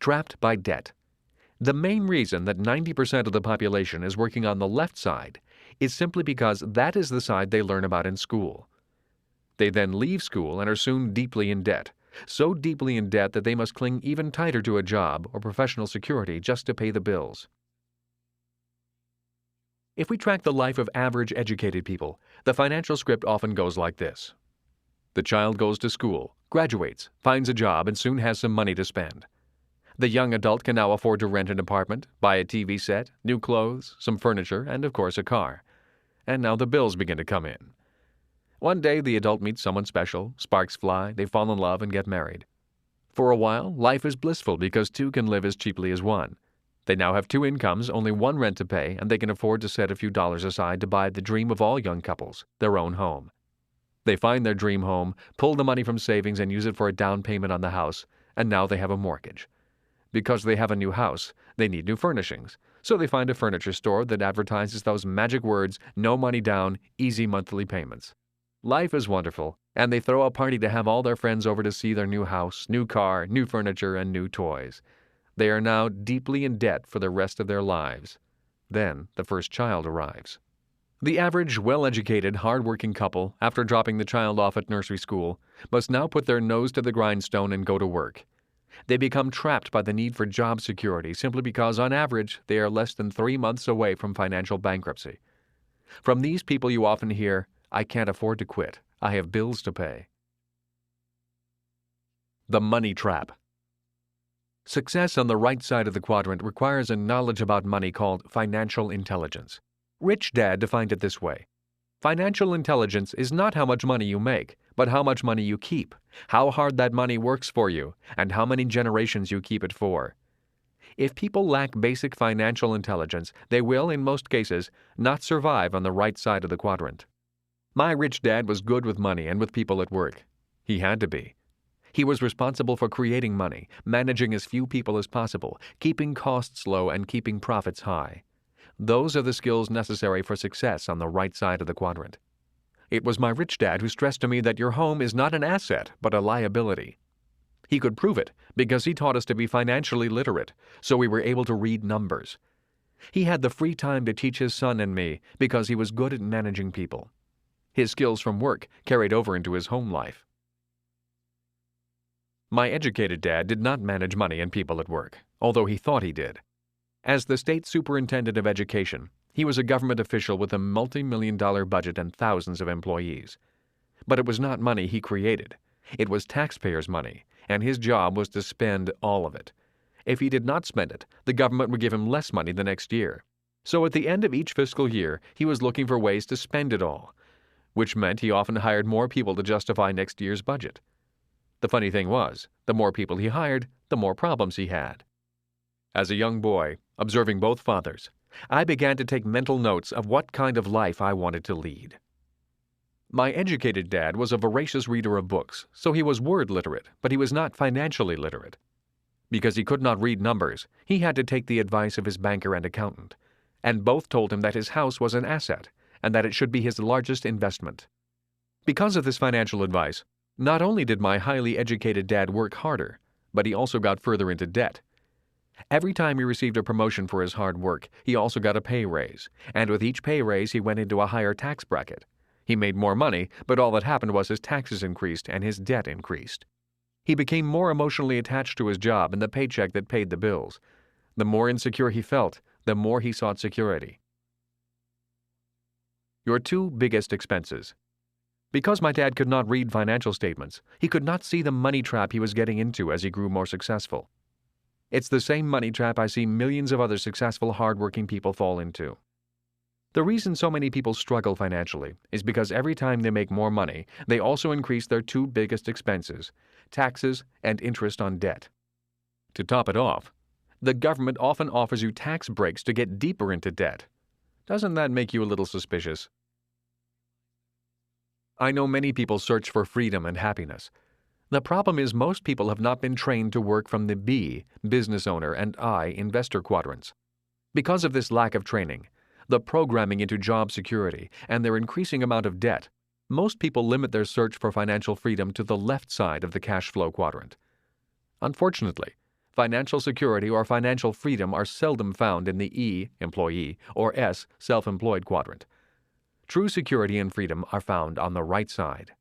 Trapped by debt. The main reason that 90% of the population is working on the left side is simply because that is the side they learn about in school. They then leave school and are soon deeply in debt, so deeply in debt that they must cling even tighter to a job or professional security just to pay the bills. If we track the life of average educated people, the financial script often goes like this. The child goes to school, graduates, finds a job, and soon has some money to spend. The young adult can now afford to rent an apartment, buy a TV set, new clothes, some furniture, and of course a car. And now the bills begin to come in. One day the adult meets someone special, sparks fly, they fall in love and get married. For a while, life is blissful because two can live as cheaply as one. They now have two incomes, only one rent to pay, and they can afford to set a few dollars aside to buy the dream of all young couples, their own home. They find their dream home, pull the money from savings and use it for a down payment on the house, and now they have a mortgage. Because they have a new house, they need new furnishings, so they find a furniture store that advertises those magic words, no money down, easy monthly payments. Life is wonderful, and they throw a party to have all their friends over to see their new house, new car, new furniture, and new toys. They are now deeply in debt for the rest of their lives. Then the first child arrives. The average, well-educated, hard-working couple, after dropping the child off at nursery school, must now put their nose to the grindstone and go to work. They become trapped by the need for job security simply because, on average, they are less than 3 months away from financial bankruptcy. From these people you often hear, "I can't afford to quit. I have bills to pay." The money trap. Success on the right side of the quadrant requires a knowledge about money called financial intelligence. Rich Dad defined it this way. Financial intelligence is not how much money you make, but how much money you keep, how hard that money works for you, and how many generations you keep it for. If people lack basic financial intelligence, they will, in most cases, not survive on the right side of the quadrant. My rich dad was good with money and with people at work. He had to be. He was responsible for creating money, managing as few people as possible, keeping costs low, and keeping profits high. Those are the skills necessary for success on the right side of the quadrant. It was my rich dad who stressed to me that your home is not an asset, but a liability. He could prove it because he taught us to be financially literate, so we were able to read numbers. He had the free time to teach his son and me because he was good at managing people. His skills from work carried over into his home life. My educated dad did not manage money and people at work, although he thought he did. As the state superintendent of education, he was a government official with a multi-million-dollar budget and thousands of employees. But it was not money he created. It was taxpayers' money, and his job was to spend all of it. If he did not spend it, the government would give him less money the next year. So at the end of each fiscal year, he was looking for ways to spend it all, which meant he often hired more people to justify next year's budget. The funny thing was, the more people he hired, the more problems he had. As a young boy, observing both fathers, I began to take mental notes of what kind of life I wanted to lead. My educated dad was a voracious reader of books, so he was word literate, but he was not financially literate. Because he could not read numbers, he had to take the advice of his banker and accountant, and both told him that his house was an asset and that it should be his largest investment. Because of this financial advice, not only did my highly educated dad work harder, but he also got further into debt. Every time he received a promotion for his hard work, he also got a pay raise, and with each pay raise he went into a higher tax bracket. He made more money, but all that happened was his taxes increased and his debt increased. He became more emotionally attached to his job and the paycheck that paid the bills. The more insecure he felt, the more he sought security. Your two biggest expenses. Because my dad could not read financial statements, he could not see the money trap he was getting into as he grew more successful. It's the same money trap I see millions of other successful, hardworking people fall into. The reason so many people struggle financially is because every time they make more money, they also increase their two biggest expenses, taxes and interest on debt. To top it off, the government often offers you tax breaks to get deeper into debt. Doesn't that make you a little suspicious? I know many people search for freedom and happiness. The problem is most people have not been trained to work from the B, business owner, and I, investor quadrants. Because of this lack of training, the programming into job security, and their increasing amount of debt, most people limit their search for financial freedom to the left side of the cash flow quadrant. Unfortunately, Financial security or financial freedom are seldom found in the E, employee, or S, self-employed quadrant. True security and freedom are found on the right side.